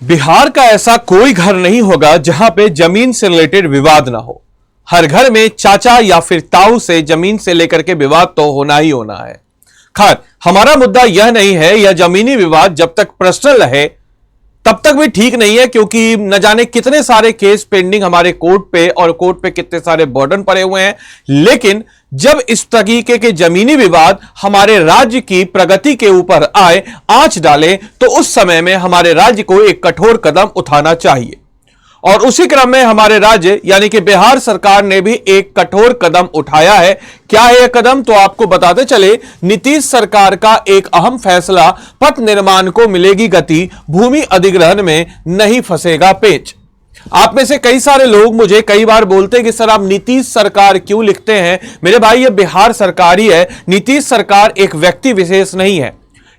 बिहार का ऐसा कोई घर नहीं होगा जहां पे जमीन से रिलेटेड विवाद ना हो। हर घर में चाचा या फिर ताऊ से जमीन से लेकर के विवाद तो होना ही होना है। खैर, हमारा मुद्दा यह नहीं है, यह जमीनी विवाद जब तक पर्सनल रहे तब तक भी ठीक नहीं है, क्योंकि न जाने कितने सारे केस पेंडिंग हमारे कोर्ट पे और कोर्ट पे कितने सारे बर्डन पड़े हुए हैं। लेकिन जब इस तरीके के जमीनी विवाद हमारे राज्य की प्रगति के ऊपर आए, आंच डाले, तो उस समय में हमारे राज्य को एक कठोर कदम उठाना चाहिए। और उसी क्रम में हमारे राज्य यानी कि बिहार सरकार ने भी एक कठोर कदम उठाया है। क्या है यह कदम, तो आपको बताते चले। नीतीश सरकार का एक अहम फैसला, पथ निर्माण को मिलेगी गति, भूमि अधिग्रहण में नहीं फंसेगा पेच। आप में से कई सारे लोग मुझे कई बार बोलते हैं कि सर आप नीतीश सरकार क्यों लिखते हैं। मेरे भाई, ये बिहार सरकार ही है। नीतीश सरकार एक व्यक्ति विशेष नहीं है।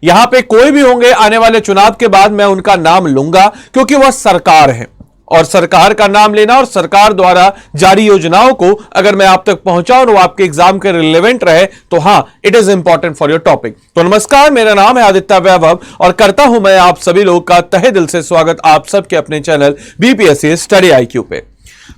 यहां पे कोई भी होंगे आने वाले चुनाव के बाद, मैं उनका नाम लूंगा, क्योंकि वह सरकार है। और सरकार का नाम लेना और सरकार द्वारा जारी योजनाओं को अगर मैं आप तक पहुंचाऊं और वो आपके एग्जाम के रिलेवेंट रहे, तो हां, it is important for your topic. तो नमस्कार, मेरा नाम है आदित्य वैभव और करता हूं मैं आप सभी लोग का तहे दिल से स्वागत आप सबके अपने चैनल बीपीएससी स्टडी आईक्यू पे।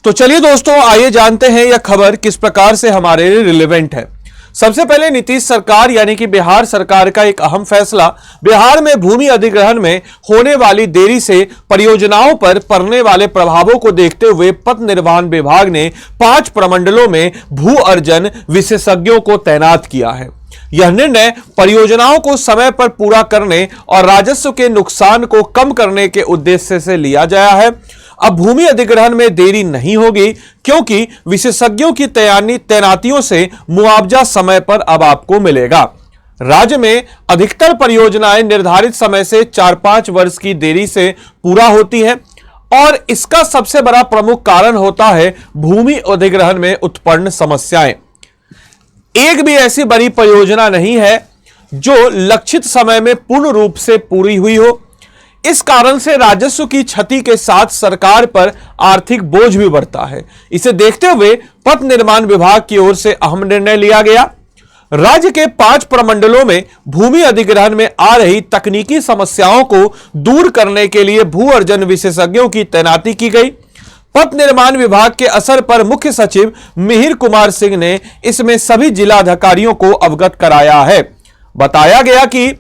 तो चलिए दोस्तों, आइए जानते हैं यह खबर किस प्रकार से हमारे लिए रिलेवेंट है। सबसे पहले नीतीश सरकार यानी कि बिहार सरकार का एक अहम फैसला, बिहार में भूमि अधिग्रहण में होने वाली देरी से परियोजनाओं पर पड़ने वाले प्रभावों को देखते हुए पथ निर्माण विभाग ने 5 प्रमंडलों में भू अर्जन विशेषज्ञों को तैनात किया है। यह निर्णय परियोजनाओं को समय पर पूरा करने और राजस्व के नुकसान को कम करने के उद्देश्य से लिया गया है। अब भूमि अधिग्रहण में देरी नहीं होगी, क्योंकि विशेषज्ञों की तैनातियों से मुआवजा समय पर अब आपको मिलेगा। राज्य में अधिकतर परियोजनाएं निर्धारित समय से 4-5 वर्ष की देरी से पूरा होती है और इसका सबसे बड़ा प्रमुख कारण होता है भूमि अधिग्रहण में उत्पन्न समस्याएं। एक भी ऐसी बड़ी परियोजना नहीं है जो लक्षित समय में पूर्ण रूप से पूरी हुई हो। इस कारण से राजस्व की क्षति के साथ सरकार पर आर्थिक बोझ भी बढ़ता है। इसे देखते हुए पथ निर्माण विभाग की ओर से अहम निर्णय लिया गया। राज्य के 5 प्रमंडलों में भूमि अधिग्रहण में आ रही तकनीकी समस्याओं को दूर करने के लिए भू अर्जन विशेषज्ञों की तैनाती की गई। पथ निर्माण विभाग के असर पर मुख्य सचिव मिहिर कुमार सिंह ने इसमें सभी जिलाधिकारियों को अवगत कराया है। बताया गया कि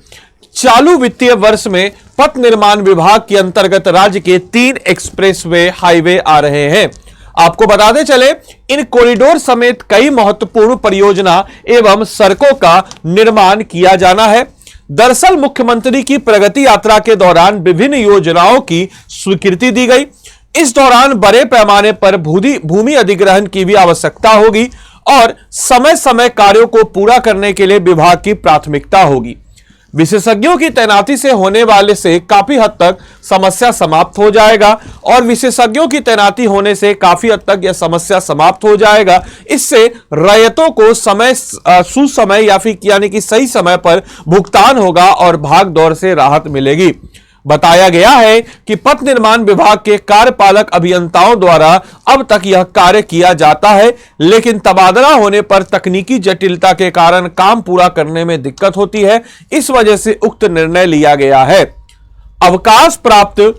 चालू वित्तीय वर्ष में पथ निर्माण विभाग के अंतर्गत राज्य के 3 एक्सप्रेसवे हाईवे आ रहे हैं। आपको बताते चले, इन कॉरिडोर समेत कई महत्वपूर्ण परियोजना एवं सड़कों का निर्माण किया जाना है। दरअसल मुख्यमंत्री की प्रगति यात्रा के दौरान विभिन्न योजनाओं की स्वीकृति दी गई। इस दौरान बड़े पैमाने पर भूमि अधिग्रहण की भी आवश्यकता होगी और समय समय कार्यों को पूरा करने के लिए विभाग की प्राथमिकता होगी। विशेषज्ञों की तैनाती से होने वाले से काफी हद तक समस्या समाप्त हो जाएगा और विशेषज्ञों की तैनाती होने से काफी हद तक यह समस्या समाप्त हो जाएगा। इससे रैयतों को सुसमय या फिर यानी कि सही समय पर भुगतान होगा और भाग दौड़ से राहत मिलेगी। बताया गया है कि पथ निर्माण विभाग के कार्यपालक अभियंताओं द्वारा अब तक यह कार्य किया जाता है, लेकिन तबादला होने पर तकनीकी जटिलता के कारण काम पूरा करने में दिक्कत होती है। इस वजह से उक्त निर्णय लिया गया है। अवकाश प्राप्त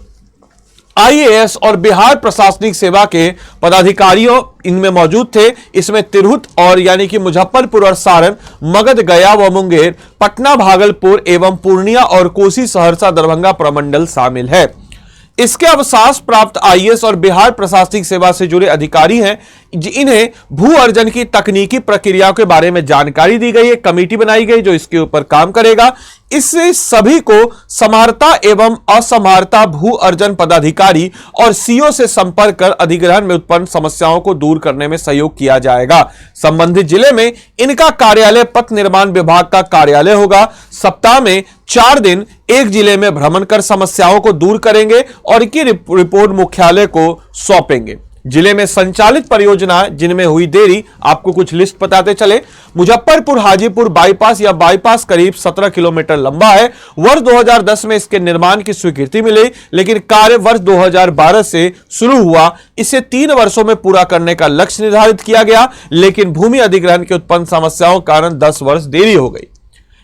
आईएएस और बिहार प्रशासनिक सेवा के पदाधिकारियों इनमें मौजूद थे। इसमें तिरहुत और यानी कि मुजफ्फरपुर और सारण, मगध, गया व मुंगेर, पटना, भागलपुर एवं पूर्णिया और कोसी, सहरसा, दरभंगा प्रमंडल शामिल है। इसके अवकाश प्राप्त आईएएस और बिहार प्रशासनिक सेवा से जुड़े अधिकारी हैं। इन्हें भू अर्जन की तकनीकी प्रक्रियाओं के बारे में जानकारी दी गई है। कमेटी बनाई गई जो इसके ऊपर काम करेगा। इससे सभी को समर्था एवं असमर्था भू अर्जन पदाधिकारी और सीओ से संपर्क कर अधिग्रहण में उत्पन्न समस्याओं को दूर करने में सहयोग किया जाएगा। संबंधित जिले में इनका कार्यालय पथ निर्माण विभाग का कार्यालय होगा। सप्ताह में 4 दिन एक जिले में भ्रमण कर समस्याओं को दूर करेंगे और इनकी रिपोर्ट मुख्यालय को सौंपेंगे। जिले में संचालित परियोजनाएं जिनमें हुई देरी, आपको कुछ लिस्ट बताते चले। मुजफ्फरपुर हाजीपुर बाईपास या बाईपास करीब 17 किलोमीटर लंबा है। वर्ष 2010 में इसके निर्माण की स्वीकृति मिली, लेकिन कार्य वर्ष 2012 से शुरू हुआ। इसे 3 वर्षों में पूरा करने का लक्ष्य निर्धारित किया गया, लेकिन भूमि अधिग्रहण के उत्पन्न समस्याओं के कारण 10 वर्ष देरी हो गई।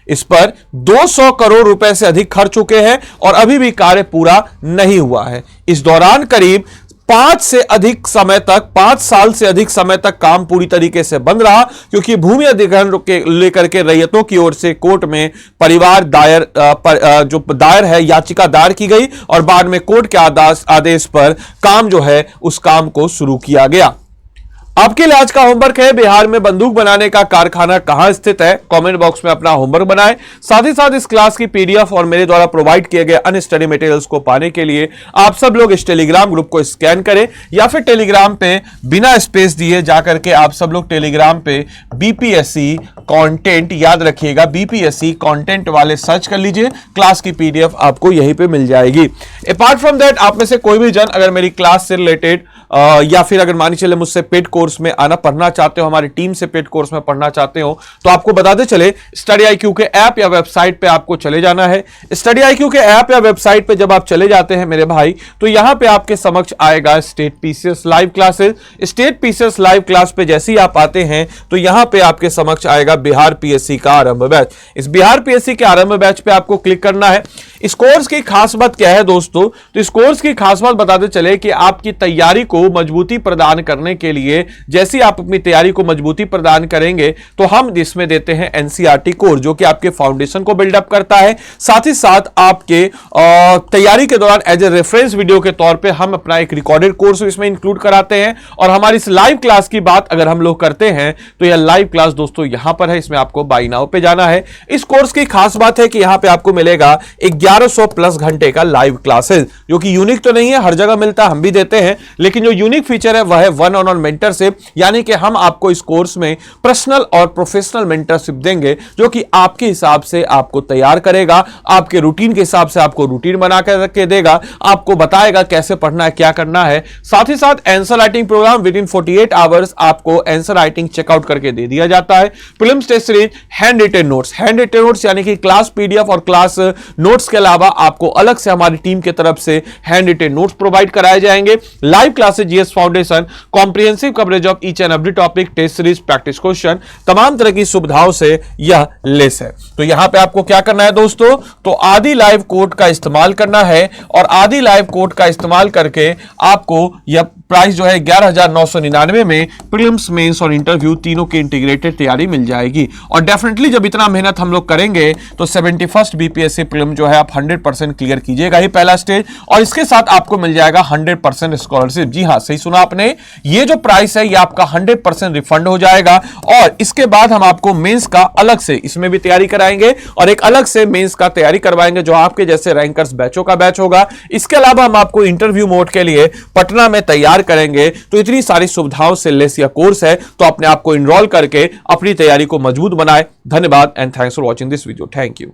इस पर 200 करोड़ रुपए से अधिक खर्च चुके हैं और अभी भी कार्य पूरा नहीं हुआ है। इस दौरान करीब 5 साल से अधिक समय तक काम पूरी तरीके से बंद रहा, क्योंकि भूमि अधिग्रहण के लेकर के रैयतों की ओर से कोर्ट में परिवार दायर है याचिका दायर की गई और बाद में कोर्ट के आदेश पर काम जो है उस काम को शुरू किया गया। आपके लिए आज का होमवर्क है, बिहार में बंदूक बनाने का कारखाना कहां स्थित है? कमेंट बॉक्स में अपना होमवर्क बनाएं। साथ ही साथ इस क्लास की पीडीएफ और मेरे द्वारा प्रोवाइड किए गए अन्य स्टडी मटेरियल्स को पाने के लिए आप सब लोग इस टेलीग्राम ग्रुप को स्कैन करें या फिर टेलीग्राम पे बिना स्पेस दिए जाकर के आप सब लोग टेलीग्राम पे बीपीएससी कंटेंट, याद रखिएगा बीपीएससी कंटेंट वाले सर्च कर लीजिए, क्लास की पीडीएफ आपको यहीं पे मिल जाएगी। अपार्ट फ्रॉम दैट, आप में से कोई भी जन अगर मेरी क्लास से रिलेटेड या फिर अगर मान चले मुझसे पेड कोर्स में आना पढ़ना चाहते हो, हमारी टीम से पेड कोर्स में पढ़ना चाहते हो, तो आपको बताते चले स्टडी आईक्यू के ऐप या वेबसाइट पे आपको चले जाना है। स्टडी आईक्यू के ऐप या वेबसाइट पे जब आप चले जाते हैं मेरे भाई, तो यहां पे आपके समक्ष आएगा state PCS live classes. State PCS live class पे जैसे ही आप आते हैं तो यहां पे आपके समक्ष आएगा बिहार पीएससी का आरंभ बैच। इस बिहार पीएससी के आरंभ बैच पे आपको क्लिक करना है। इस कोर्स की खास बात क्या है दोस्तों? तो इस कोर्स की खास बात बताते चले कि आपकी तैयारी को मजबूती प्रदान करने के लिए, जैसे आप अपनी तैयारी को मजबूती प्रदान करेंगे तो हम इसमें देते हैं एनसीईआरटी कोर्स, जो कि आपके फाउंडेशन को बिल्डअप करता है। साथ ही साथ आपके तैयारी के दौरान एज ए रेफरेंस वीडियो के तौर पे हम अपना एक रिकॉर्डेड कोर्स इसमें इंक्लूड कराते हैं। और हमारी इस लाइव क्लास की बात अगर हम लोग करते हैं तो यह लाइव क्लास दोस्तों यहां पर है, इसमें आपको बाय नाउ पे जाना है। इस कोर्स की खास बात है कि यहां पे आपको मिलेगा 1100 प्लस घंटे का लाइव क्लासेस, जो कि यूनिक तो नहीं है, हर जगह मिलता है, हम भी देते हैं, लेकिन जो यूनिक फीचर है वह है वन ऑन वन मेंटरशिप, यानी कि हम आपको इस कोर्स में पर्सनल और प्रोफेशनल मेंटरशिप देंगे, जो कि आपके हिसाब से आपको तैयार करेगा, आपके रूटीन के हिसाब से आपको रूटीन बना के देगा, आपको बताएगा कैसे पढ़ना है, क्या करना है। साथ ही साथ answer writing program within 48 hours आपको आंसर राइटिंग चेकआउट करके दे दिया जाता है। Prelims test series hand written notes यानी कि क्लास पीडीएफ और क्लास नोट्स के अलावा आपको अलग से हमारी टीम की तरफ से हैंड रिटन नोट्स प्रोवाइड कराए जाएंगे। Live classes, GS foundation, comprehensive coverage of each and every topic, test series, practice question, तमाम तरह की सुविधाओं से यह लेस है। तो यहां पे आपको क्या करना है दोस्तों? तो आदि लाइव कोड का इस्तेमाल करना है और आदि लाइव कोड का इस्तेमाल करके आपको यह प्राइस जो है 11,999 में प्रीलिम्स, मेंस और इंटरव्यू तीनों की इंटीग्रेटेड तैयारी मिल जाएगी। और डेफिनेटली जब इतना मेहनत हम लोग करेंगे तो 71st बीपीएससी प्रीलिम जो है आप 100% क्लियर कीजिएगा ही पहला स्टेज, और इसके साथ आपको मिल जाएगा 100% स्कॉलरशिप। जी हां, सही सुना आपने, ये जो प्राइस है ये आपका 100% रिफंड हो जाएगा। और इसके बाद हम आपको मेंस का अलग से इसमें भी तैयारी कराएंगे और एक अलग से मेंस का तैयारी करवाएंगे, जो आपके जैसे रैंकर्स बैचों का बैच होगा। इसके अलावा हम आपको इंटरव्यू मोड के लिए पटना में तैयार करेंगे। तो इतनी सारी सुविधाओं से लेस यह कोर्स है, तो अपने आप को इनरोल करके अपनी तैयारी को मजबूत बनाए। धन्यवाद and thanks for watching this video. Thank you.